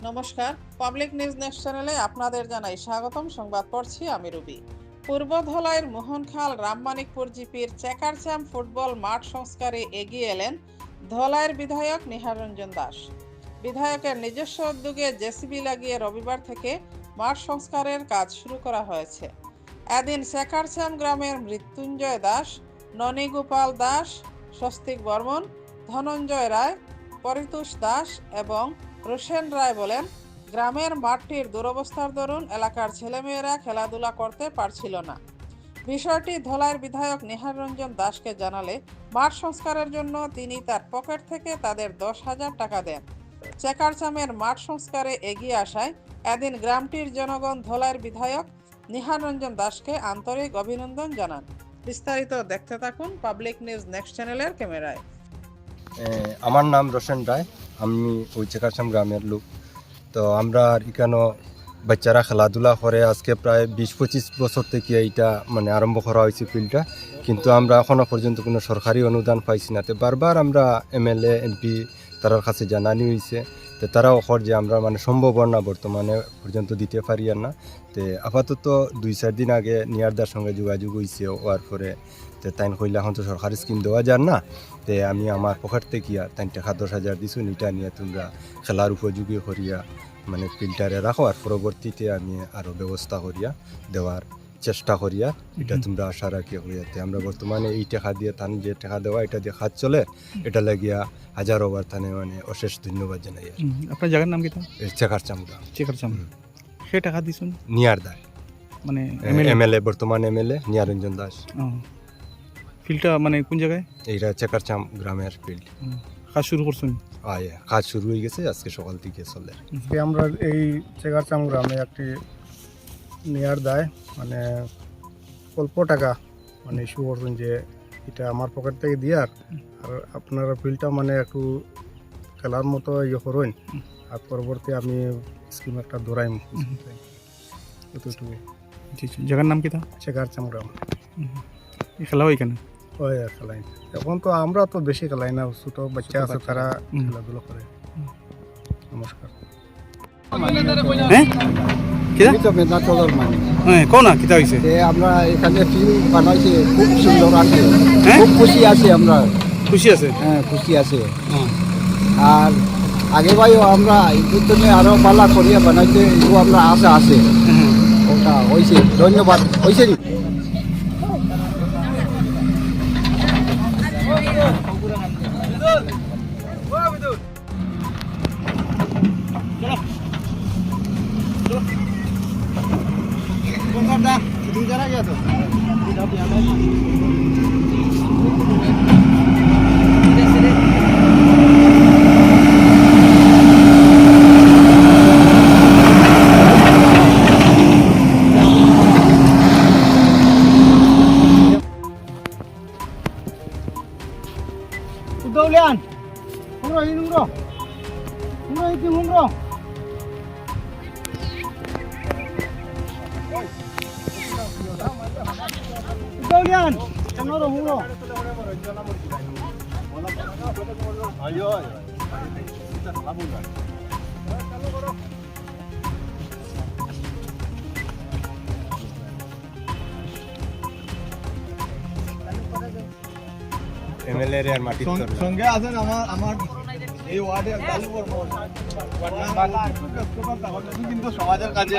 নমস্কার, public news next চ্যানেলে আপনাদের জানাই স্বাগতম। সংবাদ পড়ছি আমি রুবি। পূর্ব ধলাইয়ের মোহনখাল রামমানিকপুর জিপির চেকারচাম ফুটবল মাঠ সংস্কারে এগিয়ে এলেন ধলাইয়ের বিধায়ক নিহার রঞ্জন দাস। বিধায়কের নিজস্ব উদ্যোগে জেসিবি লাগিয়ে রবিবার থেকে মাঠ সংস্কারের কাজ শুরু করা হয়েছে। এদিন চেকারচাম গ্রামের মৃত্যুঞ্জয় দাস, ননীগোপাল দাস, স্বস্তিক বর্মন, ধনঞ্জয় রায়, পরিতোষ দাস এবং রোশেন রায় বলেন, গ্রামের মাঠটির দুরবস্থার দরুন এলাকার ছেলেমেয়েরা খেলাধুলা করতে পারছিল না। বিষয়টি ধলাইয়ের বিধায়ক নিহার রঞ্জন দাসকে জানালে মাঠ সংস্কারের জন্য তিনি তার পকেট থেকে তাদের 10,000 টাকা দেন। চেকারচামের মাঠ সংস্কারে এগিয়ে আসায় এদিন গ্রামটির জনগণ ধলাইয়ের বিধায়ক নিহার রঞ্জন দাসকে আন্তরিক অভিনন্দন জানান। বিস্তারিত দেখতে থাকুন পাবলিক নিউজ নেক্সট চ্যানেলের ক্যামেরায়। আমার নাম রোশন রায়, আমি ওই চেকারচাম গ্রামের লোক। তো আমরা এখানে বাচ্চারা খেলাধুলা করে আজকে প্রায় 20-25 বছর থেকে এইটা আরম্ভ করা হয়েছে ফিল্ডটা, কিন্তু আমরা এখনও পর্যন্ত কোনো সরকারি অনুদান পাইছি না। তো বারবার আমরা এমএলএ এমপি তার কাছে জানানি হয়েছে, তো তারাও অখর যে আমরা সম্ভব না বর্তমানে পর্যন্ত দিতে পারি না। তো আপাতত 2-4 দিন আগে নিয়ারদার সঙ্গে যোগাযোগ হয়েছে, হওয়ার পরে তো তাই কইলে এখন তো সরকারি স্কিম দেওয়া যান না। তো আমি আমার পকেট থেকে তাই টাকা 10,000 দিছো, এটা নিয়ে তোমরা খেলার উপযোগী করিয়া ফিল্টারে রাখো, আর পরবর্তীতে আমি আরও ব্যবস্থা করিয়া দেওয়ার চেষ্টা করিয়া এটা তোমরা আশা রাখি হইয়াতে। আমরা বর্তমানে এই টাকা দিয়ে তান যে টাকা দেওয়া এটা দিয়ে কাজ চলে, এটা লাগিয়া হাজারো বার থানে অশেষ ধন্যবাদ জানাই। আপনার জায়গার নাম কি? চেকারচাম গ্রাম। চেকারচাম। সে টাকা দিছুন নিয়ারদার এমএলএ, বর্তমান এমএলএ নিহার রঞ্জন দাস। ফিল্ডটা কোন জায়গায়? এইটা চেকারচাম গ্রামের ফিল্ড। কাজ শুরু করছেন? কাজ শুরু হয়ে গেছে, আজকে সকাল থেকে চলে। আমরা এই চেকারচাম গ্রামে একটি নিয়ার দায় অল্প টাকা ইস্যু করছেন যে এটা আমার পকেট থেকে দিয়ার, আর আপনারা ফিল্ডটা একটু খেলার মতো ইয়ে করুন, আর পরবর্তী আমি স্কিম একটা ধরাইম। এতটুকু। জায়গার নাম কি? চেকারচাম গ্রাম। খেলা হয় কেন? ওই খেলাই এখন তো আমরা তো বেশি খেলাই না, ছোট বাচ্চা আছে তারা খেলাধুলা করে। নমস্কার। আমরা এখানে ফিল্ড বানাইছি, খুব সুন্দর আছে, খুব খুশি আছি আমরা। খুশি আছে? হ্যাঁ, খুশি আছে। আর আগে ভাইও আমরা জন্য আরো পালা করিয়া বানাইতে আমরা আশা আছে, ওটা হয়েছে। ধন্যবাদ। হয়েছে Udahulian. Umroh ini umroh. Umroh itu umroh. Udahulian. Umroh umroh. Ayo. MLA এর মাটি সঙ্গে আছেন আমার এই ওয়ার্ডে কিন্তু সমাজের কাজে